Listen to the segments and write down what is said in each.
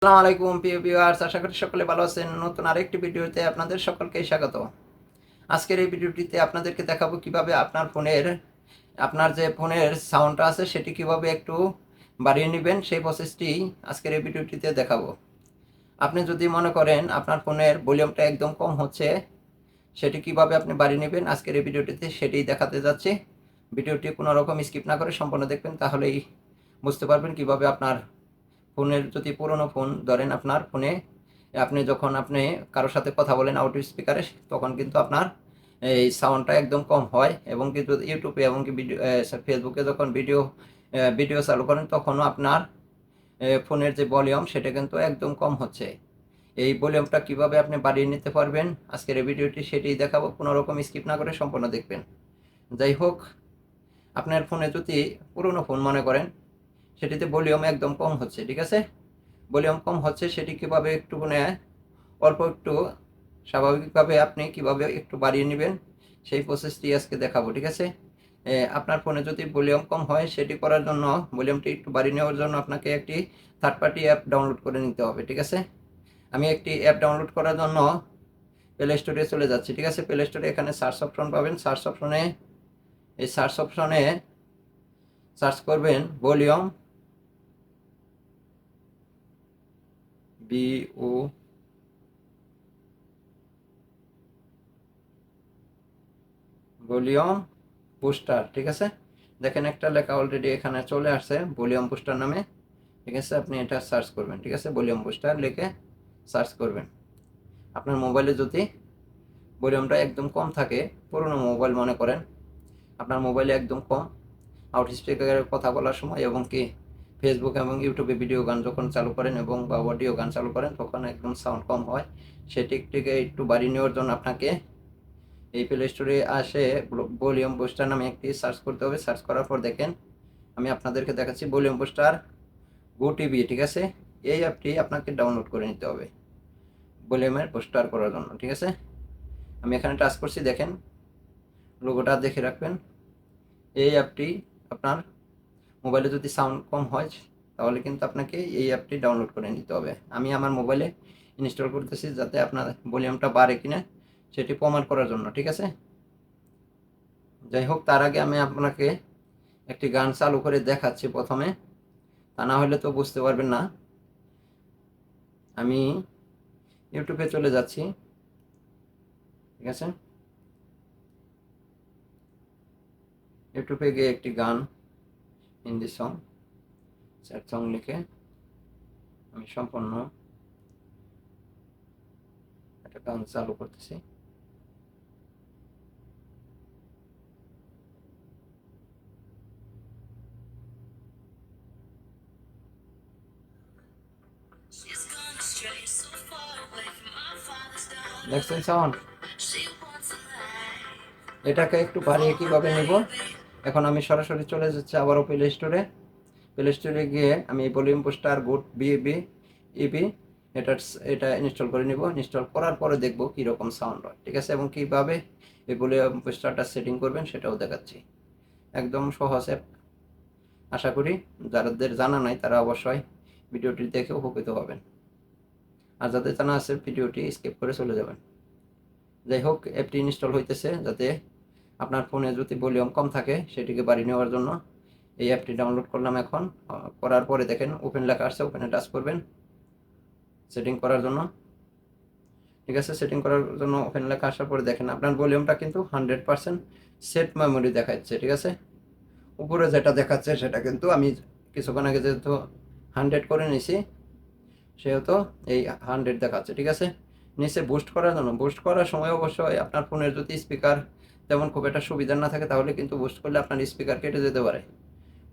আসসালামু আলাইকুম প্রিয় ভিউয়ার্স, আশা করি সকলে ভালো আছেন। নতুন আরেকটি ভিডিওতে আপনাদের সকলকে স্বাগত। আজকের এই ভিডিওটিতে আপনাদেরকে দেখাবো কিভাবে আপনার যে ফোনের সাউন্ডটা আছে সেটি কিভাবে একটু বাড়িয়ে নেবেন, সেই প্রসেসটি আজকের এই ভিডিওটিতে দেখাবো। আপনি যদি মনে করেন আপনার ফোনের ভলিউমটা একদম কম হচ্ছে, সেটি কিভাবে আপনি বাড়িয়ে নেবেন আজকের এই ভিডিওটিতে সেটিই দেখাতে যাচ্ছি। ভিডিওটি কোনো রকম স্কিপ না করে সম্পূর্ণ দেখবেন, তাহলেই বুঝতে পারবেন কিভাবে আপনার ফোনের, যদি পুরনো ফোন ধরেন আপনার ফোনে আপনি কারোর সাথে কথা বলেন আউট স্পিকারে, তখন কিন্তু আপনার এই সাউন্ডটা একদম কম হয়, এবং কিন্তু ইউটিউবে এবং কি ফেসবুকে যখন ভিডিও চালু করেন তখনও আপনার ফোনের যে ভলিউম সেটা কিন্তু একদম কম হচ্ছে। এই ভলিউমটা কিভাবে আপনি বাড়িয়ে নিতে পারবেন আজকের এই ভিডিওটি সেটাই দেখাবো, কোনো রকম স্কিপ না করে সম্পূর্ণ দেখবেন। যাই হোক, আপনার ফোনে যদি পুরনো ফোন মনে করেন সেটিতে ভলিউম একদম কম হচ্ছে, ঠিক আছে? ভলিউম কম হচ্ছে, সেটি কীভাবে একটুখানি অল্প একটু স্বাভাবিকভাবে আপনি কিভাবে একটু বাড়িয়ে নেবেন সেই প্রসেসটি আজকে দেখাবো, ঠিক আছে? আপনার ফোনে যদি ভলিউম কম হয়, সেটি করার জন্য, ভলিউমটি একটু বাড়িয়ে নেওয়ার জন্য আপনাকে একটি থার্ড পার্টি অ্যাপ ডাউনলোড করে নিতে হবে, ঠিক আছে? আমি একটি অ্যাপ ডাউনলোড করার জন্য প্লে স্টোরে চলে যাচ্ছি, ঠিক আছে? প্লে স্টোরে এখানে সার্চ অপশন পাবেন। সার্চ অপশনে সার্চ করবেন ভলিউম, BO ভলিউম বুস্টার, ঠিক আছে? দেখেন একটা লেখা অলরেডি এখানে চলে আসছে ভলিউম বুস্টার নামে, ঠিক আছে? আপনি এটা সার্চ করবেন, ঠিক আছে? ভলিউম বুস্টার লিখে সার্চ করবেন। আপনার মোবাইলে যদি ভলিউমটা একদম কম থাকে, পুরোনো মোবাইল মনে করেন, আপনার মোবাইলে একদম কম, আউট স্পিকারে কথা বলার সময় এবং কি ফেসবুক এবং ইউটিউবে ভিডিও গান যখন চালু করেন এবং বা অডিও গান চালু করেন তখন একদম সাউন্ড কম হয়, সেটিকে একটু বাড়িয়ে নেওয়ার জন্য আপনাকে এই প্লে স্টোরে আসে ভলিউম বুস্টার নামে একটি সার্চ করতে হবে। সার্চ করার পর দেখেন আমি আপনাদেরকে দেখাচ্ছি ভলিউম বুস্টার গো টিভি, ঠিক আছে? এই অ্যাপটি আপনাকে ডাউনলোড করে নিতে হবে ভলিউমের বুস্টার করার জন্য, ঠিক আছে? আমি এখানে টাচ করছি, দেখেন লোগোটা দেখে রাখবেন। এই অ্যাপটি আপনার মোবাইলে যদি সাউন্ড কম হয় তাহলে কিন্তু আপনাকে এই অ্যাপটি ডাউনলোড করে নিতে হবে। আমি আমার মোবাইলে ইনস্টল করতেছি যাতে আপনার ভলিউমটা বাড়ে কিনা সেটি প্রমাণ করার জন্য, ঠিক আছে? যাই হোক, তার আগে আমি আপনাকে একটি গান চালু করে দেখাচ্ছি প্রথমে, তা না হলে তো বুঝতে পারবেন না। আমি ইউটিউবে চলে যাচ্ছি, ঠিক আছে? ইউটিউবে গিয়ে একটি গান, হিন্দি সং, স্যাড সং লিখে আমি সম্পূর্ণ একটা গান চালু করতেছি। দেখছেন সাউন্ড? এটাকে একটু বাড়িয়ে কিভাবে নেব, এখন আমি সরাসরি চলে যাচ্ছি আবারও প্লে স্টোরে। প্লে স্টোরে গিয়ে আমি ভলিউম বুস্টার গুড বিবি ইবি এটা এটা ইনস্টল করে নিব। ইনস্টল করার পরে দেখব কীরকম সাউন্ড হয়, ঠিক আছে? এবং কীভাবে এই ভলিউম বুস্টারটা সেটিং করবেন সেটাও দেখাচ্ছি। একদম সহজ অ্যাপ, আশা করি যাদের জানা নাই তারা অবশ্যই ভিডিওটি দেখে উপকৃত হবেন, আর যাদের জানা আছে ভিডিওটি স্কিপ করে চলে যাবেন। যাই হোক, অ্যাপটি ইনস্টল হইতেছে, যাতে আপনার ফোনে যদি ভলিউম কম থাকে সেটিকে বাড়িয়ে নেওয়ার জন্য এই অ্যাপটি ডাউনলোড করলাম। এখন করার পরে দেখেন ওপেন লেখা আসছে, ওপেনে টাচ করবেন সেটিং করার জন্য, ঠিক আছে? সেটিং করার জন্য ওপেন লেখা আসার পরে দেখেন আপনার ভলিউমটা কিন্তু 100% সেট মেমোরি দেখাচ্ছে, ঠিক আছে? উপরে যেটা দেখাচ্ছে সেটা কিন্তু আমি কিছুক্ষণ আগে যেহেতু 100 করে নিছি সেহেতু এই 100 দেখাচ্ছে, ঠিক আছে? নিচে বুস্ট করার জন্য, বুস্ট করার সময় অবশ্যই আপনার ফোনের যদি স্পিকার তেমন খুব একটা সুবিধা না থাকে তাহলে কিন্তু বুস্ট করলে আপনার স্পিকার কেটে যেতে পারে।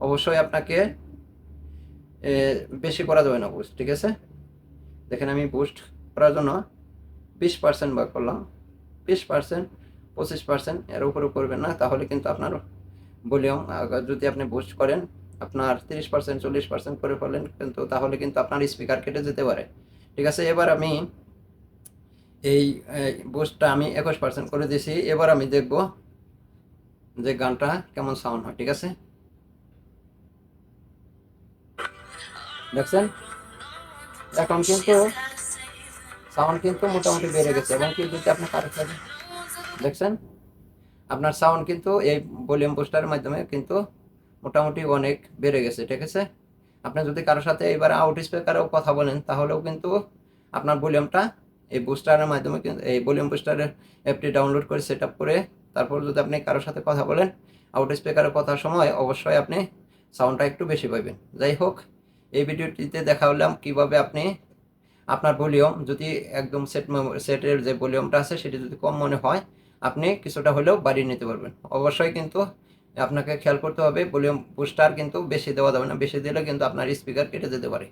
অবশ্যই আপনাকে বেশি করা যাবে না বুস্ট, ঠিক আছে? দেখেন আমি বুস্ট করার জন্য 20% বার করলাম, 20%, 25%, এর উপরে করবেন না, তাহলে কিন্তু আপনার ভলিউম, যদি আপনি বুস্ট করেন আপনার 30%, 40% করে ফেলেন কিন্তু, তাহলে কিন্তু আপনার স্পিকার কেটে যেতে পারে, ঠিক আছে? এবার আমি এই বুস্টটা আমি 21% করে দিয়েছি। এবার আমি দেখব যে গানটা কেমন সাউন্ড হয়, ঠিক আছে? দেখছেন এখন কিন্তু সাউন্ড কিন্তু মোটামুটি বেড়ে গেছে, এবং কি যদি আপনি কারো সাথে দেখছেন আপনার সাউন্ড কিন্তু এই ভলিউম বুস্টারের মাধ্যমে কিন্তু মোটামুটি অনেক বেড়ে গেছে, ঠিক আছে। আপনি যদি কারোর সাথে এবার আউট স্পিকারেও কথা বলেন তাহলেও কিন্তু আপনার ভলিউমটা এই বুস্টারের মাধ্যমে কিন্তু এই ভলিউম বুস্টারের অ্যাপটি ডাউনলোড করে সেট আপ করে তারপর যদি আপনি কারোর সাথে কথা বলেন আউট স্পিকারের কথার সময় অবশ্যই আপনি সাউন্ডটা একটু বেশি পাবেন। যাই হোক, এই ভিডিওটিতে দেখা হলাম কীভাবে আপনি আপনার ভলিউম যদি একদম সেটের যে ভলিউমটা আছে সেটি যদি কম মনে হয় আপনি কিছুটা হলেও বাড়িয়ে নিতে পারবেন। অবশ্যই কিন্তু আপনাকে খেয়াল করতে হবে ভলিউম বুস্টার কিন্তু বেশি দেওয়া যাবে না, বেশি দিলে কিন্তু আপনার স্পিকার কেটে যেতে পারে।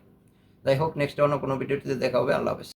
যাই হোক, নেক্সট অন্য কোনো ভিডিওটিতে দেখা হবে। আল্লাহ হাফেজ।